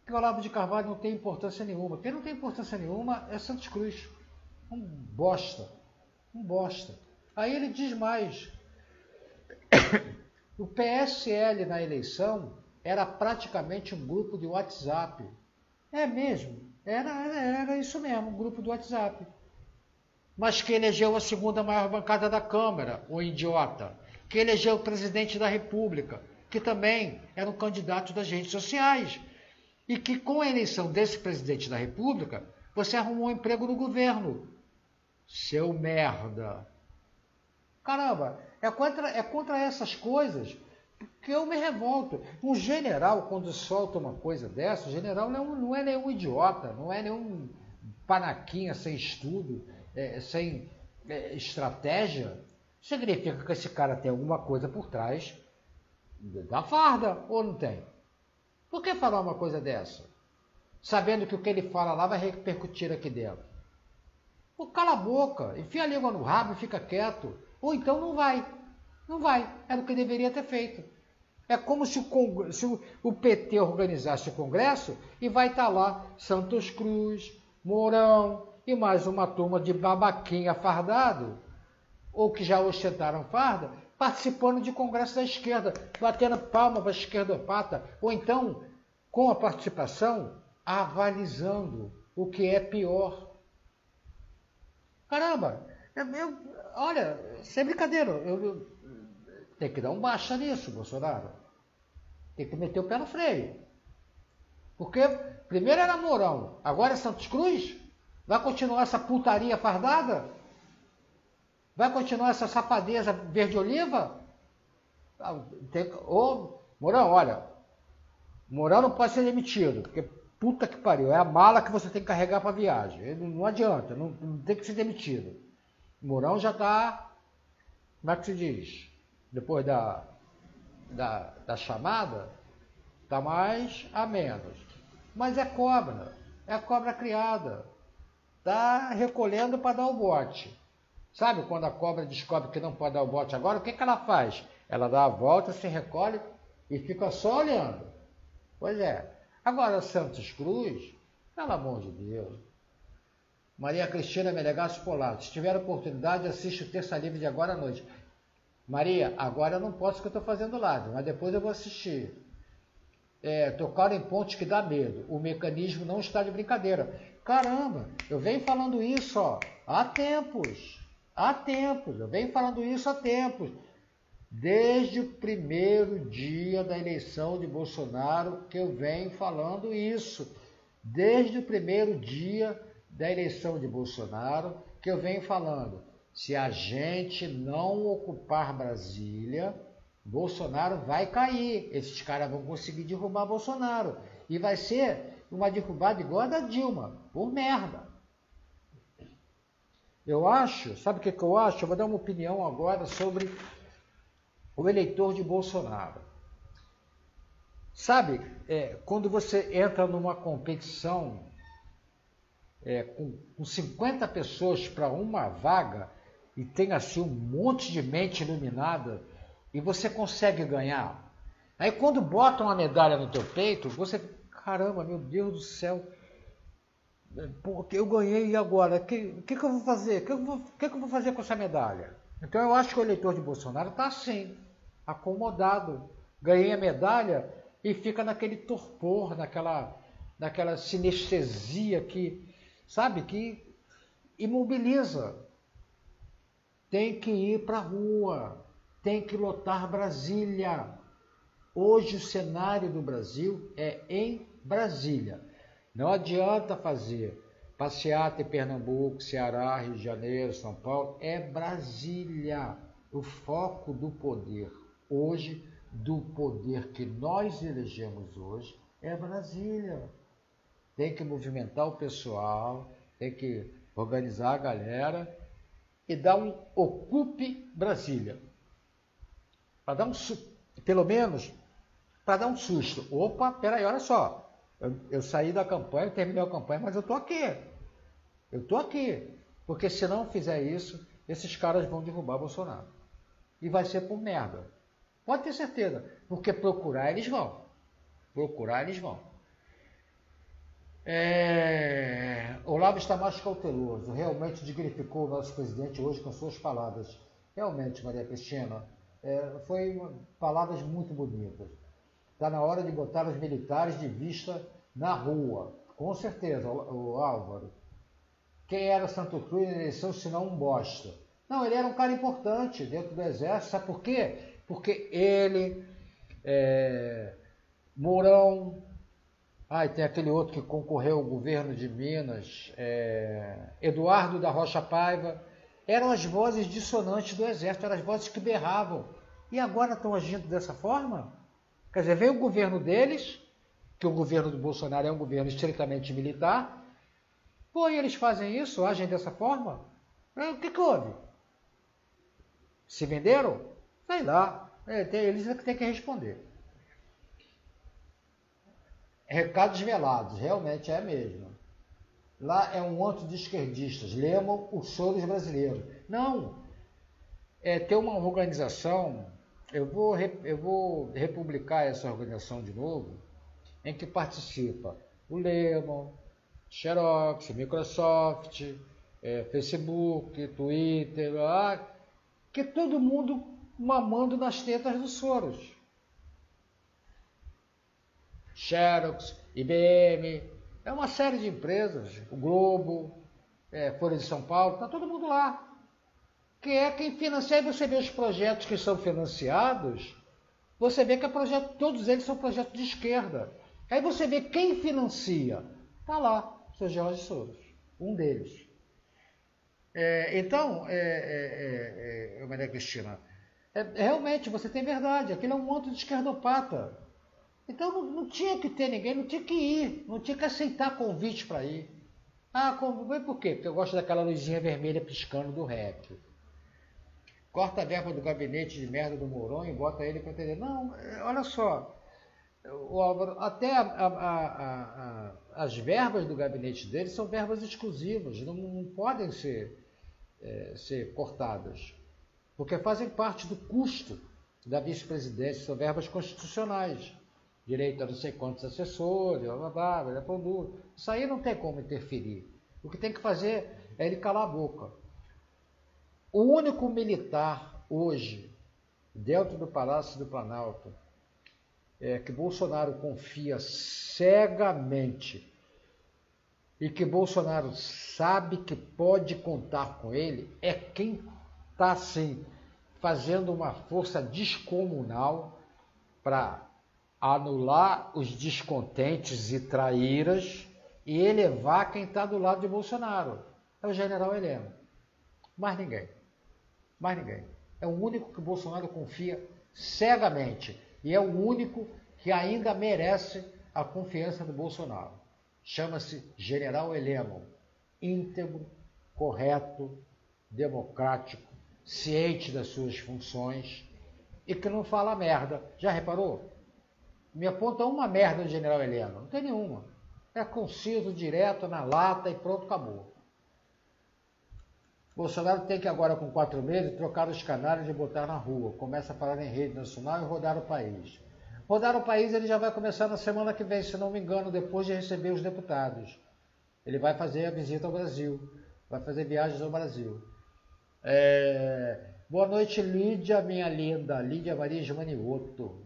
que o Olavo de Carvalho não tem importância nenhuma. Quem não tem importância nenhuma é Santos Cruz. Um bosta. Aí ele diz mais. O PSL na eleição era praticamente um grupo de WhatsApp. É mesmo, era isso mesmo, um grupo de WhatsApp. Mas que elegeu a segunda maior bancada da Câmara, o idiota. Que elegeu o presidente da República, que também era um candidato das redes sociais. E que com a eleição desse presidente da República, você arrumou um emprego no governo. Seu merda. Caramba, é contra essas coisas que eu me revolto. Um general, quando solta uma coisa dessa, o general não é nenhum idiota, não é nenhum panaquinha sem estudo, sem estratégia. Significa que esse cara tem alguma coisa por trás da farda, ou não tem? Por que falar uma coisa dessa? Sabendo que o que ele fala lá vai repercutir aqui dentro. Pô, cala a boca, enfia a língua no rabo e fica quieto. Ou então não vai. Não vai. Era o que deveria ter feito. É como se o PT organizasse o Congresso e vai estar lá Santos Cruz, Mourão e mais uma turma de babaquinha fardado, ou que já ostentaram farda, participando de congresso da esquerda, batendo palma para a esquerdopata, ou então, com a participação, avalizando o que é pior. Caramba, olha, sem brincadeira, eu tem que dar um baixa nisso, Bolsonaro. Tem que meter o pé no freio. Porque primeiro era Mourão, agora é Santos Cruz? Vai continuar essa putaria fardada? Vai continuar essa safadeza verde-oliva? Mourão, olha, Mourão não pode ser demitido, porque puta que pariu, é a mala que você tem que carregar para a viagem. Não adianta, não tem que ser demitido. Mourão já está, como é que se diz? Depois da chamada, está mais a menos. Mas é a cobra criada. Está recolhendo para dar o bote. Sabe quando a cobra descobre que não pode dar o bote agora, o que ela faz? Ela dá a volta, se recolhe e fica só olhando. Pois é. Agora, Santos Cruz, pelo amor de Deus. Maria Cristina Menegasso Polato, se tiver oportunidade, assiste o Terça Livre de agora à noite. Maria, agora eu não posso porque eu estou fazendo live, mas depois eu vou assistir. Tocar em pontos que dá medo. O mecanismo não está de brincadeira. Caramba, eu venho falando isso há tempos. Eu venho falando isso há tempos. Desde o primeiro dia da eleição de Bolsonaro que eu venho falando isso. Desde o primeiro dia da eleição de Bolsonaro que eu venho falando. Se a gente não ocupar Brasília, Bolsonaro vai cair. Esses caras vão conseguir derrubar Bolsonaro. E vai ser uma derrubada igual a da Dilma, por merda. Eu acho, sabe o que eu acho? Eu vou dar uma opinião agora sobre o eleitor de Bolsonaro. Sabe, quando você entra numa competição com 50 pessoas para uma vaga e tem assim um monte de mente iluminada e você consegue ganhar. Aí quando botam uma medalha no teu peito, você, caramba, meu Deus do céu, eu ganhei e agora? O que eu vou fazer? O que eu vou fazer com essa medalha? Então eu acho que o eleitor de Bolsonaro está assim, acomodado. Ganhei a medalha e fica naquele torpor, naquela sinestesia que, sabe, que imobiliza. Tem que ir para a rua, tem que lotar Brasília. Hoje o cenário do Brasil é em Brasília. Não adianta fazer passeata em Pernambuco, Ceará, Rio de Janeiro, São Paulo. É Brasília o foco do poder. Hoje, do poder que nós elegemos hoje, é Brasília. Tem que movimentar o pessoal, tem que organizar a galera e dar um Ocupe Brasília. Para dar pelo menos, para dar um susto. Opa, peraí, olha só. Eu saí da campanha, terminei a campanha, mas eu estou aqui. Eu estou aqui. Porque se não fizer isso, esses caras vão derrubar Bolsonaro. E vai ser por merda. Pode ter certeza. Porque procurar eles vão. Olavo está mais cauteloso. Realmente dignificou o nosso presidente hoje com suas palavras. Realmente, Maria Cristina, foi palavras muito bonitas. Está na hora de botar os militares de vista na rua. Com certeza, o Álvaro. Quem era Santo Cruz na eleição, se não um bosta? Não, ele era um cara importante dentro do Exército. Sabe por quê? Porque ele, Mourão, e tem aquele outro que concorreu ao governo de Minas, Eduardo da Rocha Paiva, eram as vozes dissonantes do Exército, eram as vozes que berravam. E agora estão agindo dessa forma? Quer dizer, vem o governo deles, que o governo do Bolsonaro é um governo estritamente militar, e eles fazem isso, agem dessa forma? O que houve? Se venderam? Sei lá, eles têm que responder. Recados velados, realmente é mesmo. Lá é um antro de esquerdistas, lemam os choros brasileiros. Não, tem uma organização, eu vou republicar essa organização de novo, em que participa o Lemon, Xerox, Microsoft, Facebook, Twitter, que todo mundo mamando nas tetas do Soros. Xerox, IBM, é uma série de empresas, o Globo, Folha de São Paulo, está todo mundo lá. Que é quem financia, e você vê os projetos que são financiados, você vê que todos eles são projetos de esquerda. Aí você vê quem financia, está lá, o seu Jorge Soros, um deles. Então, Maria Cristina, realmente você tem verdade, aquilo é um monte de esquerdopata. Então não tinha que ter ninguém, não tinha que ir, não tinha que aceitar convite para ir. Por quê? Porque eu gosto daquela luzinha vermelha piscando do rap. Corta a verba do gabinete de merda do Mourão e bota ele para atender. Não, olha só, o Álvaro, até as verbas do gabinete dele são verbas exclusivas, não podem ser cortadas, porque fazem parte do custo da vice-presidência, são verbas constitucionais, direito a não sei quantos assessores, produto. Isso aí não tem como interferir. O que tem que fazer é ele calar a boca. O único militar hoje, dentro do Palácio do Planalto, que Bolsonaro confia cegamente e que Bolsonaro sabe que pode contar com ele, é quem está, sim, fazendo uma força descomunal para anular os descontentes e traíras e elevar quem está do lado de Bolsonaro. É o general Heleno. Mais ninguém. Mais ninguém. É o único que Bolsonaro confia cegamente. E é o único que ainda merece a confiança do Bolsonaro. Chama-se General Heleno. Íntegro, correto, democrático, ciente das suas funções e que não fala merda. Já reparou? Me aponta uma merda do General Heleno. Não tem nenhuma. É conciso, direto, na lata e pronto, acabou. Bolsonaro tem que agora, com 4 meses, trocar os canalhas e botar na rua. Começa a falar em rede nacional e rodar o país. Rodar o país ele já vai começar na semana que vem, se não me engano, depois de receber os deputados. Ele vai fazer a visita ao Brasil. Vai fazer viagens ao Brasil. Boa noite, Lídia, minha linda. Lídia Maria Gimanioto.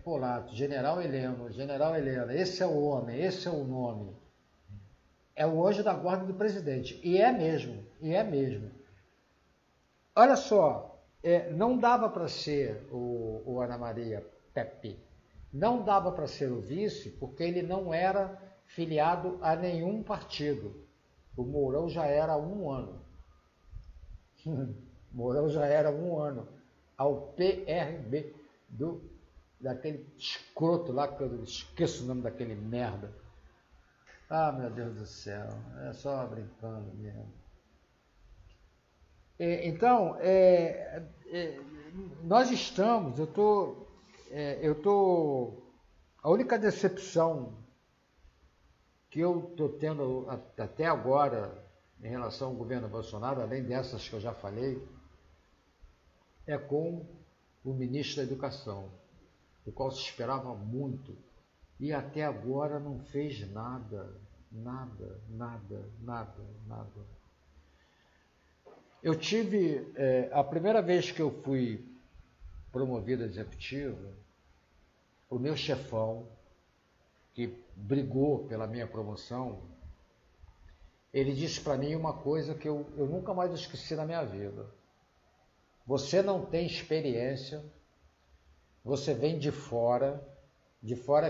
Polato, General Heleno. General Heleno. Esse é o homem, esse é o nome. É o anjo da guarda do presidente. E é mesmo. Olha só, não dava para ser o Ana Maria Pepe. Não dava para ser o vice, porque ele não era filiado a nenhum partido. O Mourão já era há 1 ano. Mourão já era há 1 ano. Ao PRB daquele escroto lá, que eu esqueço o nome daquele merda. Ah, meu Deus do céu, é só brincando mesmo. Então, nós estamos, a única decepção que eu estou tendo até agora em relação ao governo Bolsonaro, além dessas que eu já falei, é com o ministro da Educação, do qual se esperava muito. E até agora não fez nada. Eu tive, a primeira vez que eu fui promovido a executivo, o meu chefão, que brigou pela minha promoção, ele disse para mim uma coisa que eu nunca mais esqueci na minha vida. Você não tem experiência, você vem de fora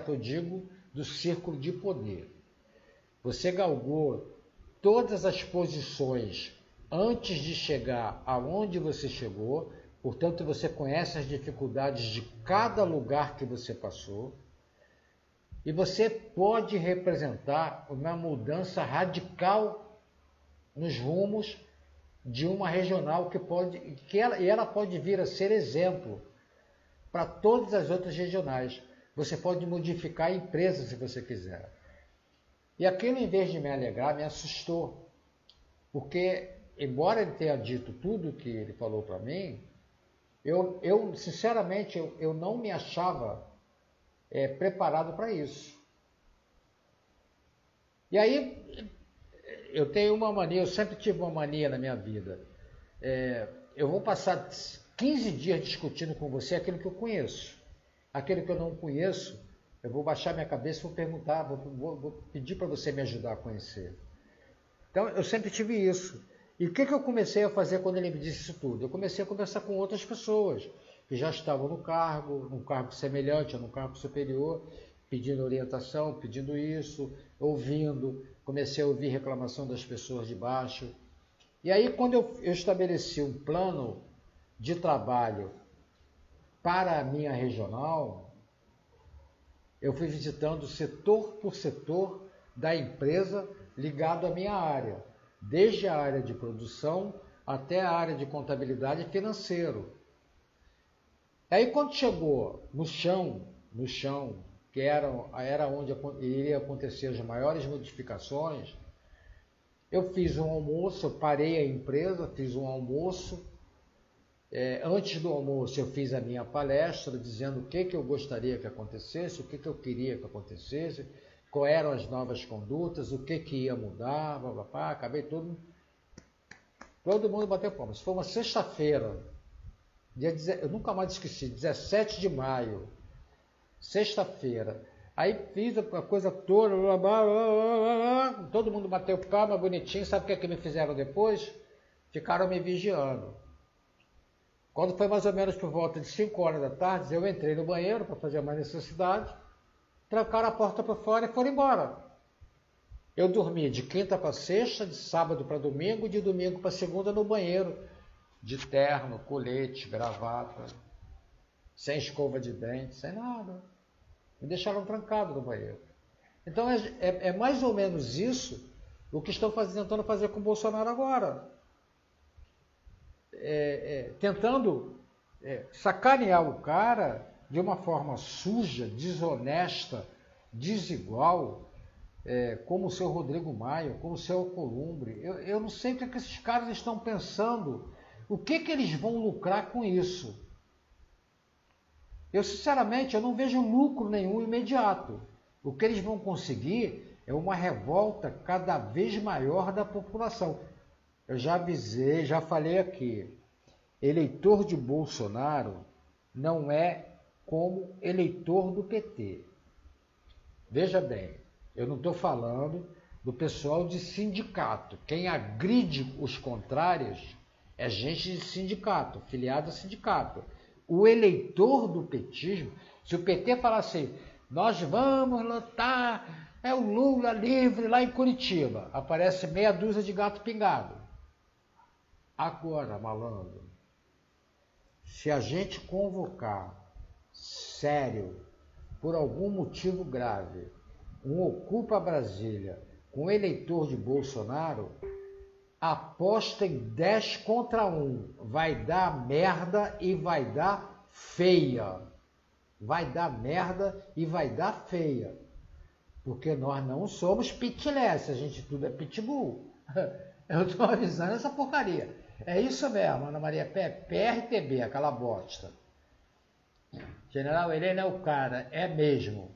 que eu digo, do círculo de poder. Você galgou todas as posições antes de chegar aonde você chegou, portanto você conhece as dificuldades de cada lugar que você passou, e você pode representar uma mudança radical nos rumos de uma regional ela pode vir a ser exemplo para todas as outras regionais. Você pode modificar a empresa se você quiser. E aquilo, em vez de me alegrar, me assustou. Porque, embora ele tenha dito tudo o que ele falou para mim, eu sinceramente, eu não me achava preparado para isso. E aí, eu tenho uma mania, eu sempre tive uma mania na minha vida. Eu vou passar 15 dias discutindo com você aquilo que eu conheço. Aquele que eu não conheço, eu vou baixar minha cabeça e vou perguntar, vou pedir para você me ajudar a conhecer. Então, eu sempre tive isso. E o que eu comecei a fazer quando ele me disse isso tudo? Eu comecei a conversar com outras pessoas que já estavam no cargo, num cargo semelhante, num cargo superior, pedindo orientação, pedindo isso, ouvindo. Comecei a ouvir reclamação das pessoas de baixo. E aí, quando eu estabeleci um plano de trabalho para a minha regional, eu fui visitando setor por setor da empresa ligado à minha área, desde a área de produção até a área de contabilidade e financeiro. Aí quando chegou no chão, no chão, que era onde iria acontecer as maiores modificações, eu fiz um almoço, eu parei a empresa, fiz um almoço. Antes do almoço eu fiz a minha palestra dizendo o que eu gostaria que acontecesse, o que eu queria que acontecesse, quais eram as novas condutas, o que ia mudar, blá, blá, blá. Acabei todo mundo bateu palmas. Foi uma sexta-feira, eu nunca mais esqueci, 17 de maio, sexta-feira. Aí fiz a coisa toda, blá, blá, blá, blá, todo mundo bateu palma, bonitinho. Sabe o que me fizeram depois? Ficaram me vigiando. Quando foi mais ou menos por volta de 5 horas da tarde, eu entrei no banheiro para fazer uma necessidade, trancaram a porta para fora e foram embora. Eu dormi de quinta para sexta, de sábado para domingo, de domingo para segunda no banheiro, de terno, colete, gravata, sem escova de dente, sem nada. Me deixaram trancado no banheiro. Então é mais ou menos isso o que estão tentando fazer com o Bolsonaro agora. Tentando sacanear o cara de uma forma suja, desonesta, desigual, como o seu Rodrigo Maia, como o seu Alcolumbre. Eu não sei o que esses caras estão pensando, o que eles vão lucrar com isso. Eu, sinceramente, eu não vejo lucro nenhum imediato. O que eles vão conseguir é uma revolta cada vez maior da população. Eu já avisei, já falei aqui, eleitor de Bolsonaro não é como eleitor do PT. Veja bem, eu não estou falando do pessoal de sindicato. Quem agride os contrários é gente de sindicato, filiado a sindicato. O eleitor do petismo, se o PT falar assim, nós vamos lutar, é o Lula livre lá em Curitiba, aparece meia dúzia de gato pingado. Agora, malandro, se a gente convocar sério, por algum motivo grave, um Ocupa Brasília com o eleitor de Bolsonaro, aposta em 10 contra 1. Vai dar merda e vai dar feia. Vai dar merda e vai dar feia. Porque nós não somos pitilés, a gente tudo é pitbull. Eu estou avisando essa porcaria. É isso mesmo, Ana Maria PRTB, aquela bosta. General Helena é o cara, é mesmo.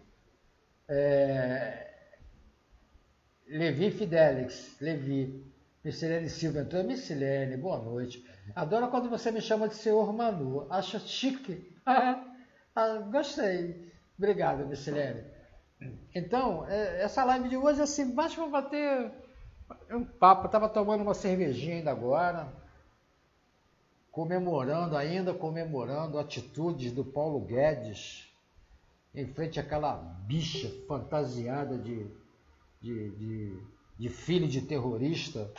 Levi Fidelix, Levi. Micilene Silva entrou. Micilene, boa noite. Adoro quando você me chama de senhor Manu. Acho chique. Gostei. Obrigado, Micilene. Então, essa live de hoje, assim, mais para bater um papo. Eu estava tomando uma cervejinha ainda agora. Comemorando atitudes do Paulo Guedes em frente àquela bicha fantasiada de filho de terrorista,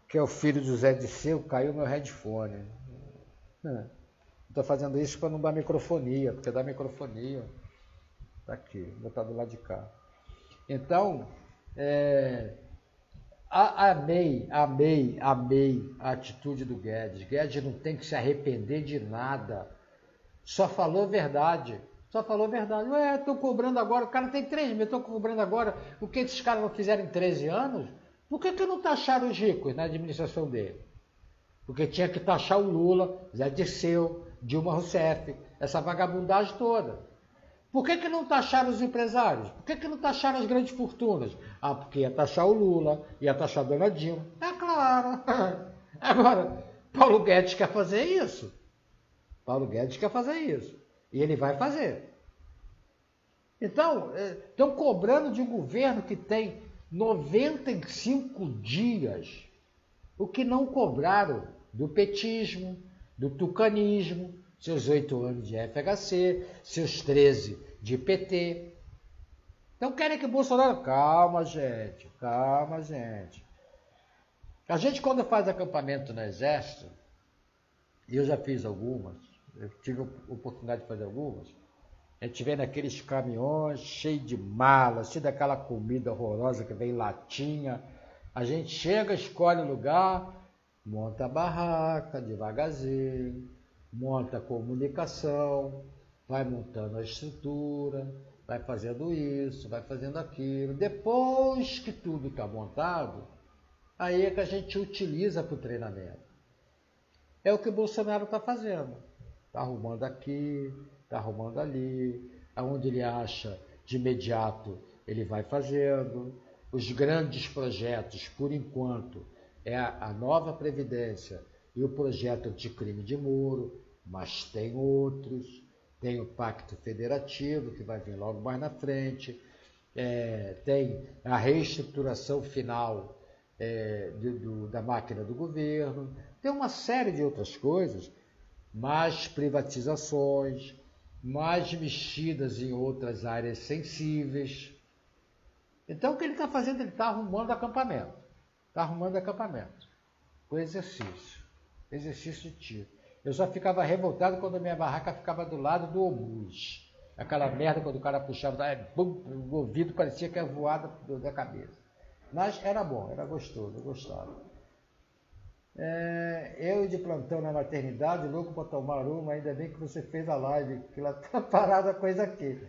que é o filho do Zé Disseu. Caiu meu headphone. Estou fazendo isso para não dar microfonia, porque dá microfonia. Está aqui, vou botar do lado de cá. Então, amei a atitude do Guedes. Guedes não tem que se arrepender de nada. Só falou verdade. Estão cobrando agora, o cara tem 3 mil, estão cobrando agora o que esses caras não fizeram em 13 anos? Por que não taxaram os ricos na administração dele? Porque tinha que taxar o Lula, Zé Dirceu, Dilma Rousseff, essa vagabundagem toda. Por que não taxaram os empresários? Por que não taxaram as grandes fortunas? Porque ia taxar o Lula, ia taxar a dona Dilma. É claro. Agora, Paulo Guedes quer fazer isso. E ele vai fazer. Então, estão cobrando de um governo que tem 95 dias o que não cobraram do petismo, do tucanismo, seus 8 anos de FHC, seus 13 de PT. Então querem que Bolsonaro... Calma, gente. A gente, quando faz acampamento no Exército, e eu já fiz algumas, eu tive a oportunidade de fazer algumas, a gente vê naqueles caminhões cheios de malas, cheio daquela comida horrorosa que vem em latinha. A gente chega, escolhe o lugar, monta a barraca devagarzinho, monta a comunicação, vai montando a estrutura, vai fazendo isso, vai fazendo aquilo. Depois que tudo está montado, aí é que a gente utiliza para o treinamento. É o que o Bolsonaro está fazendo. Está arrumando aqui, está arrumando ali, aonde ele acha de imediato ele vai fazendo. Os grandes projetos, por enquanto, é a nova Previdência e o projeto anticrime de Moro, mas tem outros. Tem o Pacto Federativo, que vai vir logo mais na frente. Tem a reestruturação final da máquina do governo. Tem uma série de outras coisas, mais privatizações, mais mexidas em outras áreas sensíveis. Então, o que ele está fazendo? Ele está arrumando acampamento. Está arrumando acampamento. O exercício. Exercício de tiro. Eu só ficava revoltado quando a minha barraca ficava do lado do obus. Aquela merda quando o cara puxava, o ouvido parecia que ia voar da cabeça. Mas era bom, era gostoso, eu gostava. Eu de plantão na maternidade, louco para tomar uma, ainda bem que você fez a live, que ela tá parada a coisa aqui.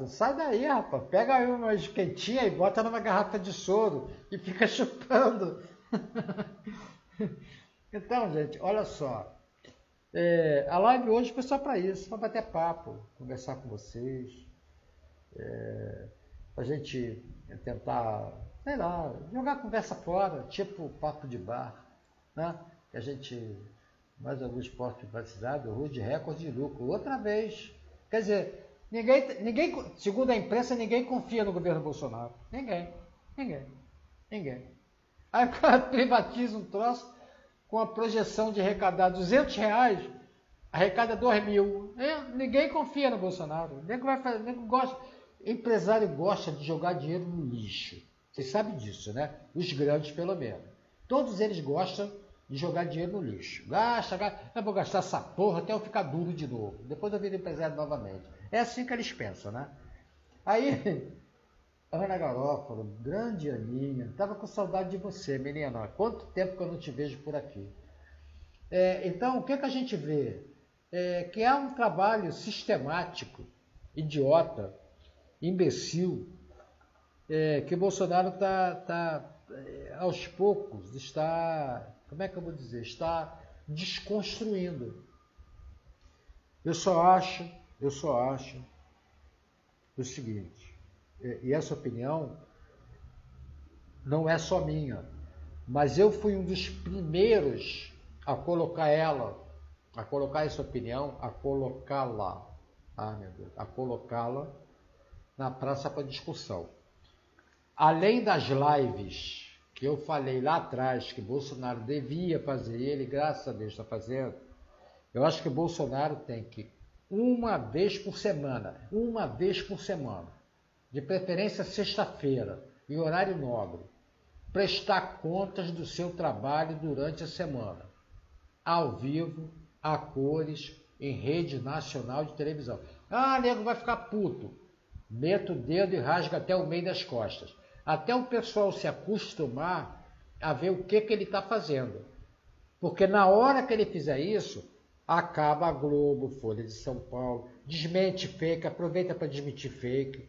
Sai daí, rapaz, pega aí uma quentinha e bota numa garrafa de soro e fica chupando. Então, gente, olha só. A live hoje foi só para isso, para bater papo, conversar com vocês, a gente tentar, sei lá, jogar a conversa fora, tipo papo de bar, né? Que a gente, mais alguns postos privatizados, rude recorde de lucro, outra vez. Quer dizer, ninguém, segundo a imprensa, ninguém confia no governo Bolsonaro. Ninguém. Aí o cara privatiza um troço, com a projeção de arrecadar R$200, arrecada 2.000. Ninguém confia no Bolsonaro. Empresário gosta de jogar dinheiro no lixo. Vocês sabem disso, né? Os grandes, pelo menos. Todos eles gostam de jogar dinheiro no lixo. Eu vou gastar essa porra até eu ficar duro de novo. Depois eu viro empresário novamente. É assim que eles pensam, né? Aí, Ana Garófalo, grande Aninha, estava com saudade de você, menina. Quanto tempo que eu não te vejo por aqui. Então, o que a gente vê? Que é um trabalho sistemático, idiota, imbecil, que o Bolsonaro está, aos poucos, como é que eu vou dizer? Está desconstruindo. Eu só acho o seguinte, e essa opinião não é só minha, mas eu fui um dos primeiros a colocar essa opinião, a colocá-la na praça para discussão. Além das lives que eu falei lá atrás que Bolsonaro devia fazer, e ele, graças a Deus, está fazendo, eu acho que Bolsonaro tem que, uma vez por semana, de preferência sexta-feira, em horário nobre, prestar contas do seu trabalho durante a semana, ao vivo, a cores, em rede nacional de televisão. Nego vai ficar puto. Meta o dedo e rasga até o meio das costas. Até o pessoal se acostumar a ver o que ele está fazendo. Porque na hora que ele fizer isso, acaba a Globo, Folha de São Paulo, desmente fake, aproveita para desmentir fake.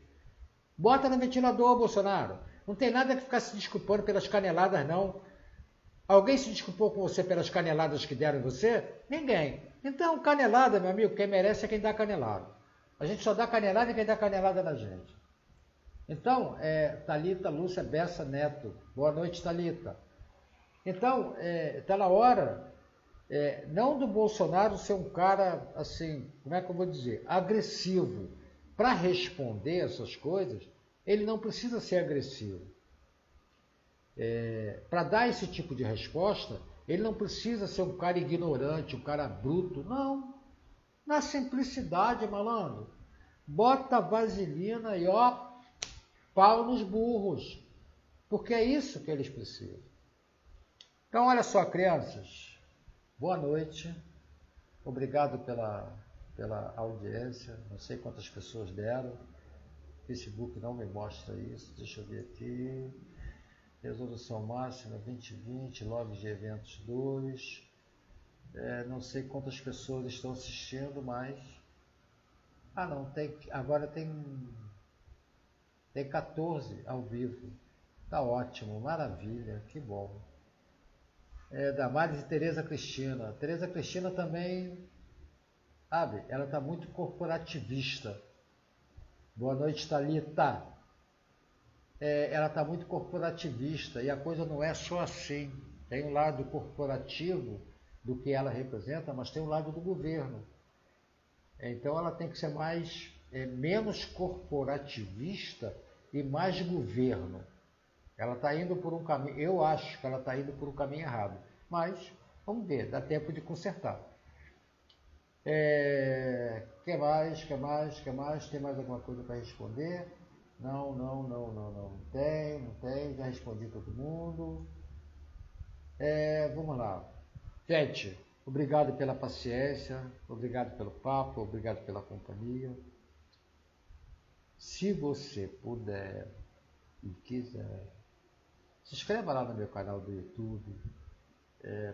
Bota no ventilador, Bolsonaro. Não tem nada que ficar se desculpando pelas caneladas, não. Alguém se desculpou com você pelas caneladas que deram em você? Ninguém. Então, canelada, meu amigo, quem merece é quem dá canelada. A gente só dá canelada e quem dá canelada na gente. Então, Thalita Lúcia Bessa Neto. Boa noite, Thalita. Então, está na hora, não do Bolsonaro ser um cara, assim, como é que eu vou dizer, agressivo. Para responder essas coisas, ele não precisa ser agressivo. Para dar esse tipo de resposta, ele não precisa ser um cara ignorante, um cara bruto, não. Na simplicidade, malandro. Bota vaselina e pau nos burros. Porque é isso que eles precisam. Então, olha só, crianças. Boa noite. Obrigado pela audiência. Não sei quantas pessoas deram. O Facebook não me mostra isso. Deixa eu ver aqui. Resolução máxima 2020, logs de eventos 2. Não sei quantas pessoas estão assistindo, mas... Ah, não, agora tem 14 ao vivo. Tá ótimo, maravilha, que bom. Damares e Tereza Cristina. Tereza Cristina também, sabe, ela está muito corporativista. Boa noite, Thalita. Ela está muito corporativista e a coisa não é só assim. Tem um lado corporativo do que ela representa, mas tem um lado do governo. Então ela tem que ser menos corporativista e mais governo. Ela está indo por um caminho, eu acho que ela está indo por um caminho errado. Mas, vamos ver, dá tempo de consertar. Que mais? Tem mais alguma coisa para responder? Não tem, já respondi todo mundo. Vamos lá. Gente, obrigado pela paciência, obrigado pelo papo, obrigado pela companhia. Se você puder e quiser, se inscreva lá no meu canal do YouTube,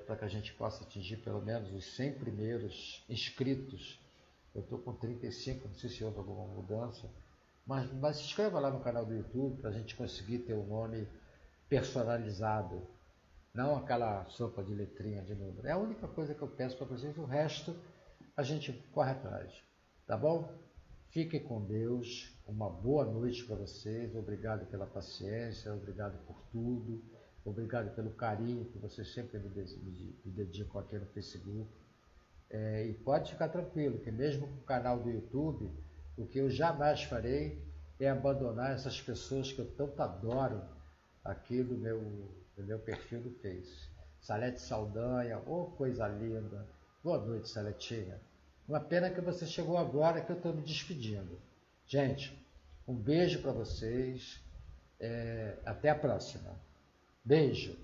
para que a gente possa atingir pelo menos os 100 primeiros inscritos. Eu estou com 35, não sei se houve alguma mudança, mas se inscreva lá no canal do YouTube para a gente conseguir ter um nome personalizado, não aquela sopa de letrinha de número. É a única coisa que eu peço para vocês, o resto a gente corre atrás, tá bom? Fiquem com Deus, uma boa noite para vocês, obrigado pela paciência, obrigado por tudo, obrigado pelo carinho que vocês sempre me dedicam aqui no Facebook. E pode ficar tranquilo, que mesmo com o canal do YouTube, o que eu jamais farei é abandonar essas pessoas que eu tanto adoro aqui do meu perfil do Face. Salete Saldanha, coisa linda. Boa noite, Saletinha. Uma pena que você chegou agora que eu estou me despedindo. Gente, um beijo para vocês. Até a próxima. Beijo.